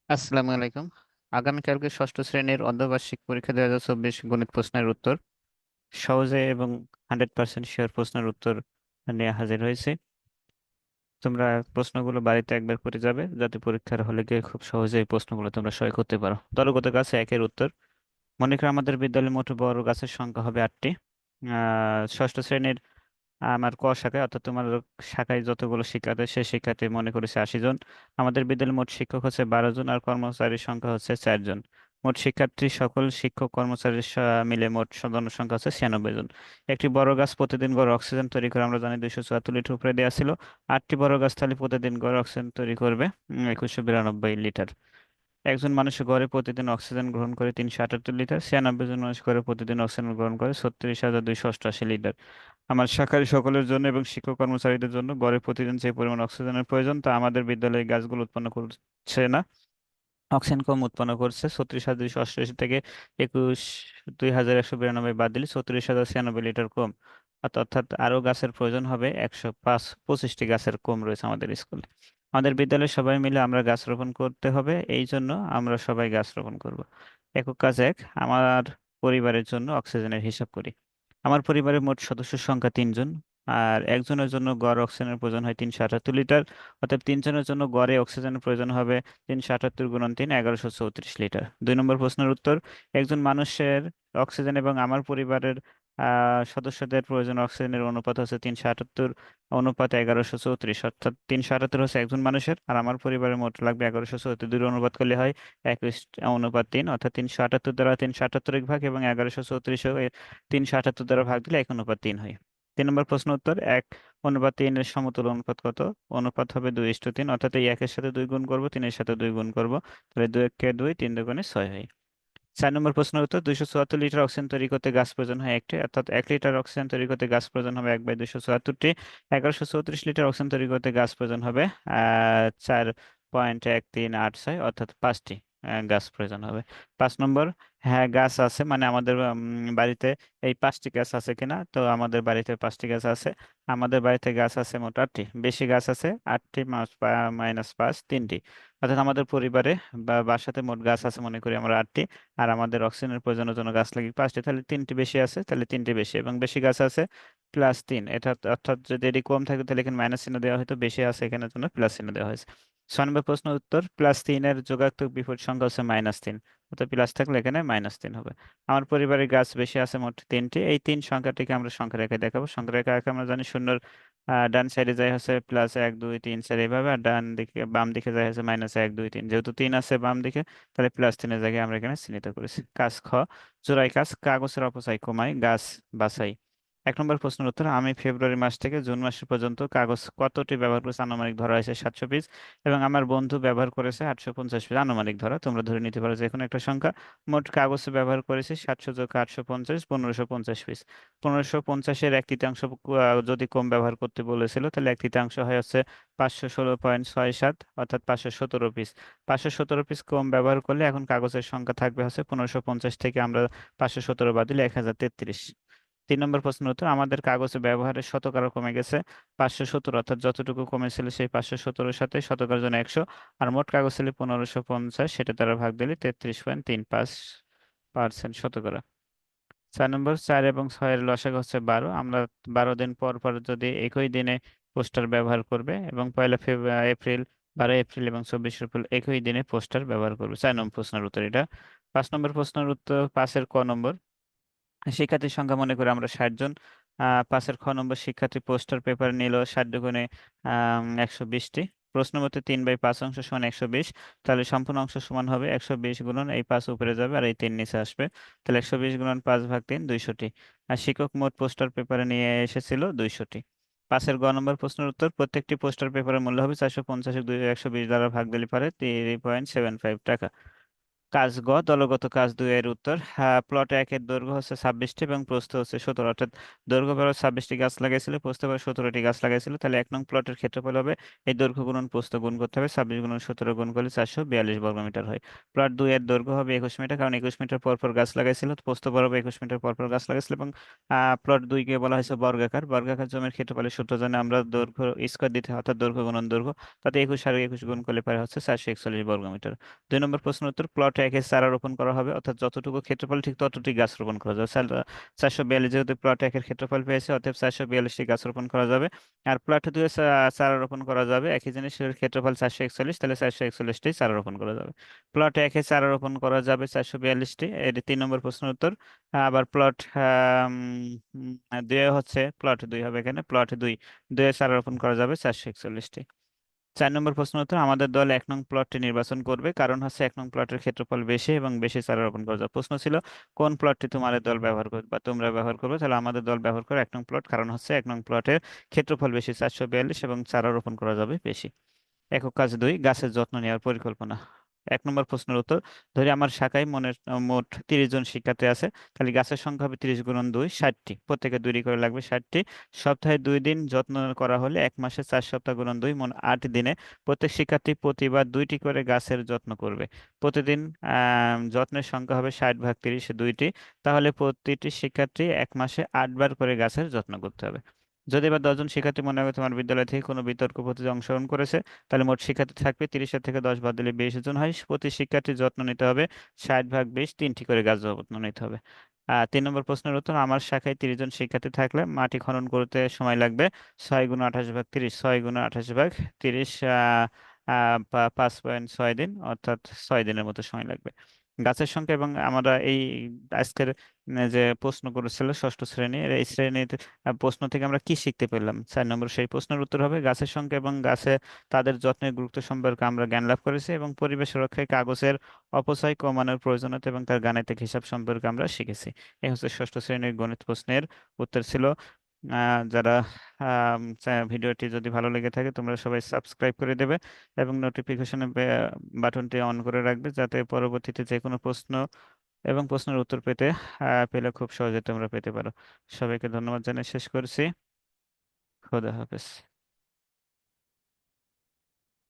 আসসালামু আলাইকুম। আগামীকালকে ষষ্ঠ শ্রেণীর অর্ধবার্ষিক পরীক্ষা 2024 গণিত প্রশ্নের উত্তর সহজে এবং 100% শিওর প্রশ্নের উত্তর নিয়ে হাজির হয়েছে। তোমরা প্রশ্নগুলো বাড়িতে একবার করে যাবে যাতে পরীক্ষার হলে গিয়ে খুব সহজে এই প্রশ্নগুলো তোমরা সই করতে পারো। দলগত গাছে একের উত্তর। মনে করো আমাদের বিদ্যালয়ে মোট বড় গাছের সংখ্যা হবে 8টি। ষষ্ঠ শ্রেণীর আমার ক শাখায় অর্থাৎ তোমার শাখায় যতগুলো শিক্ষার্থী সেই শিক্ষার্থী মনে করেছে 80 জন। আমাদের বিদ্যালয়ে মোট শিক্ষক হচ্ছে 12 জন আর কর্মচারীর সংখ্যা হচ্ছে 4 জন। মোট শিক্ষার্থী সকল শিক্ষক কর্মচারীর মিলে মোট জনসংখ্যা হচ্ছে 96 জন। একটি বড় গাছ প্রতিদিন গড় অক্সিজেন তৈরি করে আমরা জানি 274 লিটার উপরে দেওয়া ছিল। 8টি বড় গাছ তাহলে প্রতিদিন গড় অক্সিজেন তৈরি করবে 2192 লিটার। একজন মানুষ গড়ে প্রতিদিন অক্সিজেন গ্রহণ করে 378 লিটার। 96 জন মানুষ গড়ে প্রতিদিন অক্সিজেন গ্রহণ করে 36,288 লিটার। আমার শাখার সকলের জন্য এবং শিক্ষক কর্মচারীদের জন্য গড়ে প্রতিদিন যে পরিমাণ অক্সিজেনের প্রয়োজন তা আমাদের বিদ্যালয়ে গাছগুলো উৎপন্ন করছে না। অক্সিজেন কম উৎপন্ন করছে 36,288 থেকে 21,292 বাদ দিলে 36,096 লিটার কম। অর্থাৎ আরো গাছের প্রয়োজন হবে 125টি গাছের কম রয়েছে আমাদের স্কুলে। আমাদের বিদ্যালয়ে সবাই মিলে আমরা গাছ রোপণ করতে হবে, এই জন্য আমরা সবাই গাছ রোপণ করব। একক কাজ এক, আমার পরিবারের জন্য অক্সিজেনের হিসাব করি। আমার পরিবারের মোট সদস্যের সংখ্যা 3 জন। আর একজনের জন্য গড় অক্সিজেনের প্রয়োজন হয় 378 লিটার। অর্থাৎ 3 জনের জন্য গড়ে অক্সিজেনের প্রয়োজন হবে 378 × 3 1134 লিটার। 2 নম্বর প্রশ্নের উত্তর। একজন মানুষের অক্সিজেন এবং আমার পরিবারের সদস্যদের প্রয়োজন অক্সিজেনের অনুপাত হচ্ছে 378 × 1134। অর্থাৎ 378 হচ্ছে একজন মানুষের আর আমার পরিবারের মোট লাগবে 1134। দুই অনুপাত করলে হয় 21:3। অর্থাৎ 378 দ্বারা 378 ভাগ এবং 1134 378 দ্বারা ভাগ দিলে 1:3 হয়। 3 নম্বর প্রশ্ন উত্তর। 1:3 এর সমতুল অনুপাত কত? অনুপাত হবে 2:3। অর্থাৎ এই 1-এর সাথে 2 গুণ করবো, 3-এর সাথে 2 গুণ করবো, তাহলে 2 একে 2, 3 দুগুণে 6 হয়। 4 নম্বর প্রশ্নের উত্তর। 274 লিটার অক্সিজেন তৈরি করতে গাছ প্রয়োজন হয় একটি, অর্থাৎ 1 লিটার অক্সিজেন তৈরি করতে গাছ প্রয়োজন হবে 1/274টি। 1134 লিটার অক্সিজেন তৈরি করতে গাছ প্রয়োজন হবে 4.1386, অর্থাৎ 5টি গাছ প্রয়োজন হবে। 5 নম্বর। হ্যাঁ, গাছ আছে, মানে আমাদের বাড়িতে এই 5টি গাছ আছে কিনা? তো আমাদের বাড়িতে 5টি গাছ আছে। আমাদের বাড়িতে গাছ আছে মোট 8টি। বেশি গাছ আছে 8টি মাইনাস 5 3টি। অর্থাৎ আমাদের পরিবারে বা বাসাতে মোট গাছ আছে মনে করি আমরা 8টি। আর আমাদের অক্সিজেনের প্রয়োজনের জন্য গাছ লাগে 5টি, তাহলে 3টি বেশি আছে, তাহলে 3টি বেশি এবং বেশি গাছ আছে +3। এটা অর্থাৎ যদি এটি কম থাকে তাহলে এখানে মাইনাস চিহ্ন দেওয়া হয়তো, বেশি আছে এখানে জন্য প্লাস চিহ্ন দেওয়া হয়েছে। 6 নম্বর প্রশ্ন উত্তর। +3 এর যোগাত্মক বিপরীত সংখ্যা হচ্ছে -3। অর্থাৎ প্লাস থাকলে এখানে -3 হবে। আমার পরিবারের গাছ বেশি আছে মোট 3টি। এই 3 সংখ্যাটিকে আমরা সংখ্যা রেখে দেখাবো। সংখ্যা রেখে আঁকে আমরা জানি শূন্যর ডান সাইডে যায় হচ্ছে +1 2 3 4 এইভাবে, আর ডান দিকে বাম দিকে যায় হচ্ছে -1 2 3। যেহেতু 3 আছে বাম দিকে, তাহলে +3-এর জায়গায় আমরা এখানে চিহ্নিত করেছি। কাজ খ। জোড়াই কাজ, কাগজের অপচয় কমাই, গাছ বাঁচাই। 1 নম্বর প্রশ্নের উত্তর। আমি ফেব্রুয়ারি মাস থেকে জুন মাস পর্যন্ত কাগজ কতটি ব্যবহার করেছে আনুমানিক ধরা হয়েছে 700 পিস, এবং আমার বন্ধু ব্যবহার করেছে 850 পিস। আনুমানিক ধরা, তোমরা ধরে নিতে পারো যে কোনো একটা সংখ্যা। মোট কাগজ ব্যবহার করেছে 700 যোগ 850, 1550 পিস। 1550-এর 1/3 যদি কম ব্যবহার করতে বলেছিল, তাহলে 1/3 হয় হচ্ছে 516.67, অর্থাৎ 517 পিস। 517 পিস কম ব্যবহার করলে এখন কাগজের সংখ্যা থাকবে হচ্ছে 1550 থেকে আমরা 517 বাদ দিলে 1033। 3 নম্বর প্রশ্নের উত্তর। আমাদের কাগজে ব্যবহারের শতকরা কমে গেছে 570, অর্থাৎ যতটুকু কমেছিল সেই 517-এর সাথে শতকরার জন্য 100। আর মোট কাগজ ছিল 1550, সেটা দ্বারা ভাগ দিলে 33.35% শতকরা। 4 নম্বর। 4 এবং 6-এর লসাগু হচ্ছে 12। আমরা 12 দিন পর পর যদি একই দিনে পোস্টার ব্যবহার করবে, এবং এপ্রিল, 12 এপ্রিল এবং 24 এপ্রিল একই দিনে পোস্টার ব্যবহার করবে। 4 নম্বর প্রশ্নের উত্তর এটা। 5 নম্বর প্রশ্নের উত্তর। 5-এর ক নম্বর। শিক্ষার্থীর সংখ্যা মনে করে আমরা 60 জন। 5-এর খ নম্বর। শিক্ষার্থী পোস্টার পেপার নিল 60 দুগুণে 120টি। প্রশ্ন মতে 3/5 অংশ সমান 120। তাহলে সম্পূর্ণ অংশ সমান হবে 120 গুণন এই 5 উপরে যাবে আর এই 3 নিচে আসবে। তাহলে 120 গুণন 5/3 200টি। আর শিক্ষক মোট পোস্টার পেপারে নিয়ে এসেছিল 200টি। 5-এর গ নম্বর প্রশ্নের উত্তর। প্রত্যেকটি পোস্টার পেপারের মূল্য হবে 450 120 দ্বারা ভাগ দিলে পারে 3.75 টাকা। কাজ গ, দলগত কাজ 2 এর উত্তর। প্লট 1 এর দৈর্ঘ্য হচ্ছে 26টি এবং প্রস্থ হচ্ছে 17, অর্থাৎ দৈর্ঘ্য বারো 26টি গাছ লাগাইছিল, প্রস্থ বারো 17টি গাছ লাগাইছিল, তাহলে 1 নং প্লটের ক্ষেত্রফল হবে এই দৈর্ঘ্য গুণন প্রস্থ গুণ করতে হবে, 26 গুণন 17 গুণ করলে 442 বর্গমিটার হয়। প্লট 2 এর দৈর্ঘ্য হবে 21 মিটার, কারণ 21 মিটার পর পর গাছ লাগাইছিল, তো প্রস্থ বরাবর 21 মিটার পর পর গাছ লাগাইছিল, এবং প্লট 2 কে বলা হয়েছে বর্গাকার। বর্গাকার জমির ক্ষেত্রফলের সূত্র জানে আমরা, দৈর্ঘ্য স্কয়ার দিতে হয়, অর্থাৎ দৈর্ঘ্য গুণন দৈর্ঘ্য, তাতে 21 আর 21 গুণ করলে পারে হচ্ছে 441 বর্গমিটার। 2 নম্বর প্রশ্ন উত্তর, প্লটে একে চারা রোপণ করা হবে, অর্থাৎ যতটুকু ক্ষেত্রফল ঠিক ততটুকু গাছ রোপণ করা যাবে। 442, যেহেতু প্লট একের ক্ষেত্রফল পেয়েছে, অতএব 442টি গাছ রোপণ করা যাবে। আর প্লট দুয়ে চারা রোপণ করা যাবে, একই জিনিসের ক্ষেত্রফল 441, তাহলে 441টি চারা রোপণ করা যাবে। প্লট একে চারা রোপণ করা যাবে 442টি, এর 3 নম্বর প্রশ্ন উত্তর। আবার প্লট দুয়ে হচ্ছে, প্লট দুই হবে এখানে, প্লট দুই দুয়ে চারা রোপণ করা যাবে 441টি। 4 নম্বর প্রশ্ন উত্তর, আমাদের দল 1 নং প্লটটি নির্বাচন করবে, কারণ হচ্ছে 1 নং প্লটের ক্ষেত্রফল বেশি এবং বেশি চারা রোপণ করা যায়। প্রশ্ন ছিল কোন প্লটটি তোমাদের দল ব্যবহার করবে বা তোমরা ব্যবহার করবে, তাহলে আমাদের দল ব্যবহার করে 1 নং প্লট, কারণ হচ্ছে 1 নং প্লটের ক্ষেত্রফল বেশি 442 এবং চারা রোপণ করা যাবে বেশি। একক কাজ 2, গাছের যত্ন নেওয়ার পরিকল্পনা। 1 নম্বর প্রশ্নের উত্তর, ধরি আমার শাখায় মোট 30 জন শিক্ষার্থী আছে, তাহলে গাছের সংখ্যা হবে 30 গুণন 2, 60টি, প্রত্যেকে 2টি করে লাগবে 60টি। সপ্তাহে 2 দিন যত্ন করা হলে 1 মাসে 4 সপ্তাহ গুণন 2, মোট 8 দিনে প্রত্যেক শিক্ষার্থী প্রতিবার 2টি করে গাছের যত্ন করবে। প্রতিদিন যত্নের সংখ্যা হবে 60 ভাগ 30, 2টি, তাহলে প্রতিটি শিক্ষার্থী 1 মাসে 8 বার করে গাছের যত্ন করতে হবে। যদি এবার 10 জন শিক্ষার্থী মনে হয় তোমার বিদ্যালয় থেকে কোনো বিতর্ক প্রতিযোগিতায় অংশগ্রহণ করেছে, তাহলে মোট শিক্ষার্থী থাকবে 30-এর থেকে 10 বাদ দিলে 20 জন হয়। প্রতি শিক্ষার্থীর যত্ন নিতে হবে 60 ভাগ 20, 3টি করে গাছ যত্ন নিতে হবে। 3 নম্বর প্রশ্নের উত্তর, আমার শাখায় 30 জন শিক্ষার্থী থাকলে মাটি খনন করতে সময় লাগবে 6 × 28 ভাগ 30, 6 × 28 ভাগ 30, 5.6 দিন, অর্থাৎ 6 দিনের মতো সময় লাগবে। গাছের সংখ্যা, এবং আমরা এই আজকের যে প্রশ্ন করেছিল ষষ্ঠ শ্রেণীর, এই শ্রেণীর প্রশ্ন থেকে আমরা কি শিখতে পেলাম, 4 নম্বর সেই প্রশ্নের উত্তর হবে গাছের সংখ্যা এবং গাছে তাদের যত্নের গুরুত্ব সম্পর্কে আমরা জ্ঞান লাভ করেছি, এবং পরিবেশ রক্ষায় কাগজের অপচয় কমানোর প্রয়োজনীয়তা এবং তার গাণিতিক হিসাব সম্পর্কে আমরা শিখেছি। এই হচ্ছে ষষ্ঠ শ্রেণীর গণিত প্রশ্নের উত্তর ছিল। যারা ভিডিওটি যদি ভালো লেগে থাকে, তোমরা সবাই সাবস্ক্রাইব করে দেবে এবং নোটিফিকেশন বাটনটি অন করে রাখবে, যাতে পরবর্তীতে যে কোনো প্রশ্ন এবং প্রশ্নের উত্তর পেলে খুব সহজে তোমরা পেতে পারো। সবাইকে ধন্যবাদ জানিয়ে শেষ করছি। খোদা হাফেজ।